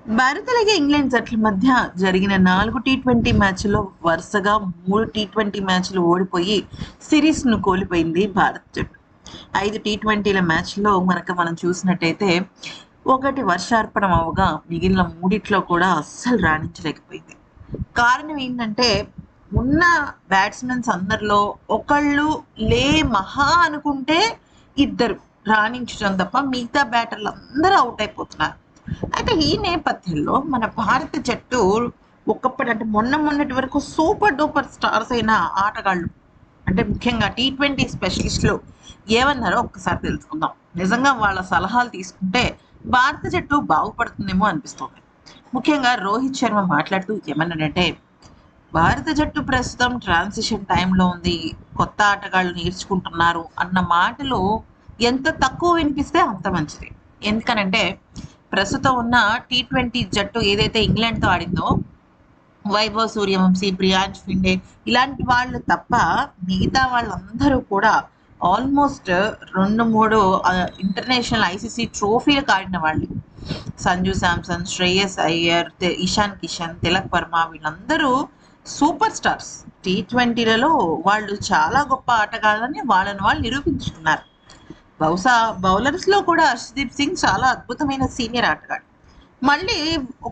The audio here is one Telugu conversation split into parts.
భారత్ అలాగే ఇంగ్లాండ్ జట్ల మధ్య జరిగిన 4 టీ20 మ్యాచ్‌లో వరుసగా 3 టీ20 మ్యాచ్‌లు ఓడిపోయి సిరీస్‌ను కోల్పోయింది భారత్ జట్టు. 5 టీ20ల మ్యాచ్‌లో మనం చూసినట్టయితే ఒకటి వర్షార్పణం అవ్వగా మిగిలిన మూడిట్లో కూడా అస్సలు రాణించలేకపోయింది. కారణం ఏంటంటే ఉన్న బ్యాట్స్‌మెన్స్ అందరిలో ఒకళ్ళు మహా అనుకుంటే ఇద్దరు రాణించడం తప్ప మిగతా బ్యాటర్‌లందరూ ఔట్ అయిపోతున్నారు. అయితే ఈ నేపథ్యంలో మన భారత జట్టు ఒకప్పుడు అంటే మొన్నటి వరకు సూపర్ డూపర్ స్టార్స్ అయిన ఆటగాళ్ళు అంటే ముఖ్యంగా టీ20 స్పెషలిస్టులు ఏమన్నారో ఒక్కసారి తెలుసుకుందాం. నిజంగా వాళ్ళ సలహాలు తీసుకుంటే భారత జట్టు బాగుపడుతుందేమో అనిపిస్తుంది. ముఖ్యంగా రోహిత్ శర్మ మాట్లాడుతూ ఏమన్నాడంటే, భారత జట్టు ప్రస్తుతం ట్రాన్సిషన్ టైంలో ఉంది. కొత్త ఆటగాళ్ళు నేర్చుకుంటున్నారు అన్న మాటలు ఎంత తక్కువ వినిపిస్తే అంత మంచిది. ఎందుకనంటే ప్రస్తుతం ఉన్న టీ20 జట్టు ఏదైతే ఇంగ్లాండ్‌తో ఆడిందో వైభవ్ సూర్యవంశీ, ప్రియాంష్ ఫిండే ఇలాంటి వాళ్ళు తప్ప మిగతా వాళ్ళందరూ కూడా ఆల్మోస్ట్ 2, 3 ఇంటర్నేషనల్ ఐసీసీ ట్రోఫీలకు ఆడిన వాళ్ళే. సంజు శాంసన్, శ్రేయస్ అయ్యర్, ఇషాన్ కిషన్, తిలక్ వర్మ వీళ్ళందరూ సూపర్ స్టార్స్. టీ20లలో వాళ్ళు చాలా గొప్ప ఆటగాళ్ళని వాళ్ళని వాళ్ళు నిరూపించుకున్నారు. బహుశా బౌలర్స్‌లో కూడా హర్షదీప్ సింగ్ చాలా అద్భుతమైన సీనియర్ ఆటగాడు. మళ్ళీ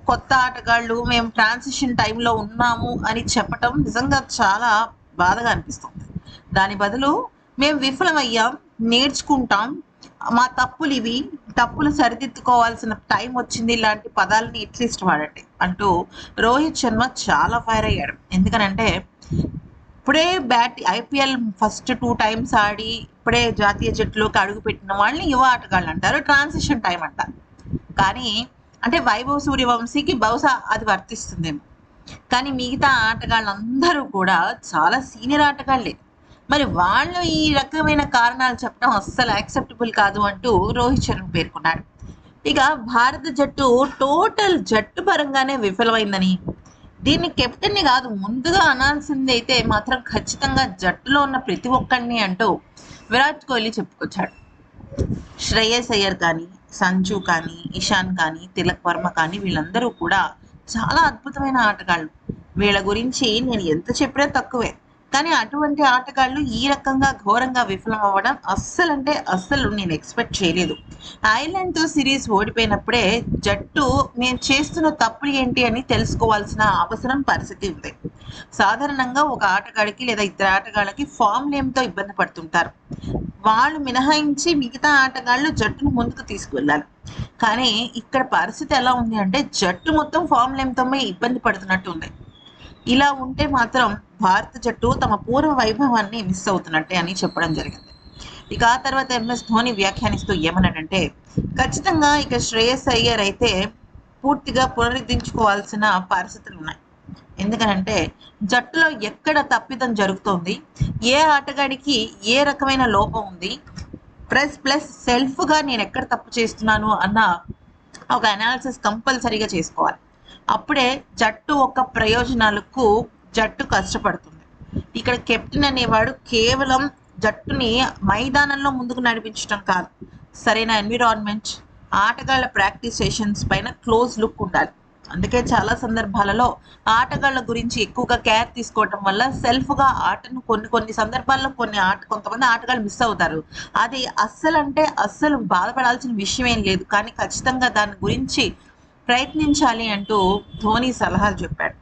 కొత్త ఆటగాళ్ళు మేము ట్రాన్సిషన్ టైంలో ఉన్నాము అని చెప్పటం నిజంగా చాలా బాధగా అనిపిస్తుంది. దాని బదులు మేము విఫలమయ్యాం, నేర్చుకుంటాం, మా తప్పులు ఇవి, తప్పులు సరిదిద్దుకోవాల్సిన టైం వచ్చింది ఇలాంటి పదాలని అట్లీస్ట్ వాడండి అంటూ రోహిత్ శర్మ చాలా ఫైర్ అయ్యాడు. ఎందుకనంటే ఇప్పుడే ఐపీఎల్ ఫస్ట్ 2 టైమ్స్ ఆడి ఇప్పుడే జాతీయ జట్టులోకి అడుగుపెట్టిన వాళ్ళని యువ ఆటగాళ్ళు అంటారు. ట్రాన్సిషన్ టైం అంటారు. కానీ అంటే వైభవ్ సూర్యవంశీకి బహుశా అది వర్తిస్తుందేమో. కానీ మిగతా ఆటగాళ్ళందరూ కూడా చాలా సీనియర్ ఆటగాళ్ళే. మరి వాళ్ళు ఈ రకమైన కారణాలు చెప్పడం అస్సలు యాక్సెప్టబుల్ కాదు అంటూ రోహిత్ శర్మ పేర్కొన్నాడు. ఇక భారత జట్టు టోటల్ జట్టు పరంగానే విఫలమైందని, దీన్ని కెప్టెన్ని కాదు ముందుగా అనాల్సింది అయితే మాత్రం ఖచ్చితంగా జట్టులో ఉన్న ప్రతి ఒక్కరిని అంటూ విరాట్ కోహ్లీ చెప్పుకొచ్చాడు. శ్రేయస్ అయ్యర్ కానీ, సంజు కానీ, ఇషాన్ కానీ, తిలక్ వర్మ కానీ వీళ్ళందరూ కూడా చాలా అద్భుతమైన ఆటగాళ్ళు. వీళ్ళ గురించి నేను ఎంత చెప్పినా తక్కువే. కానీ అటువంటి ఆటగాళ్ళు ఈ రకంగా ఘోరంగా విఫలం అవ్వడం అస్సలు నేను ఎక్స్పెక్ట్ చేయలేదు. ఐర్లాండ్‌తో సిరీస్ ఓడిపోయినప్పుడే జట్టు మేము చేస్తున్న తప్పులు ఏంటి అని తెలుసుకోవాల్సిన అవసరం పరిస్థితి ఉంది. సాధారణంగా ఒక ఆటగాడికి లేదా ఇద్దరు ఆటగాళ్ళకి ఫామ్ నేమ్‌తో ఇబ్బంది పడుతుంటారు. వాళ్ళు మినహాయించి మిగతా ఆటగాళ్ళు జట్టును ముందుకు తీసుకువెళ్ళాలి. కానీ ఇక్కడ పరిస్థితి ఎలా ఉంది అంటే జట్టు మొత్తం ఫామ్ నేమ్‌తోనే ఇబ్బంది పడుతున్నట్టు ఉంది. ఇలా ఉంటే మాత్రం భారత జట్టు తమ పూర్వ వైభవాన్ని మిస్ అవుతున్నట్టే అని చెప్పడం జరిగింది. ఇక ఆ తర్వాత ఎంఎస్ ధోని వ్యాఖ్యానిస్తూ ఏమన్నాడంటే, ఖచ్చితంగా ఇక శ్రేయస్ అయ్యర్ అయితే పూర్తిగా పునరుద్ధరించుకోవాల్సిన పరిస్థితులు ఉన్నాయి. ఎందుకనంటే జట్టులో ఎక్కడ తప్పిదం జరుగుతోంది, ఏ ఆటగాడికి ఏ రకమైన లోపం ఉంది, ప్లస్ సెల్ఫ్గా నేను ఎక్కడ తప్పు చేస్తున్నాను అన్న ఒక అనాలిసిస్ కంపల్సరీగా చేసుకోవాలి. అప్పుడే జట్టు ఒక ప్రయోజనాలకు జట్టు కష్టపడుతుంది. ఇక్కడ కెప్టెన్ అనేవాడు కేవలం జట్టుని మైదానంలో ముందుకు నడిపించడం కాదు, సరైన ఎన్విరాన్మెంట్, ఆటగాళ్ళ ప్రాక్టీస్ సెషన్స్ పైన క్లోజ్ లుక్ ఉండాలి. అందుకే చాలా సందర్భాలలో ఆటగాళ్ళ గురించి ఎక్కువగా కేర్ తీసుకోవటం వల్ల సెల్ఫ్గా ఆటను కొన్ని సందర్భాల్లో కొంతమంది ఆటగాళ్ళు మిస్ అవుతారు. అది అస్సలు బాధపడాల్సిన విషయం ఏం లేదు. కానీ ఖచ్చితంగా దాని గురించి ప్రయత్నించాలి అంటూ ధోని సలహాలు చెప్పాడు.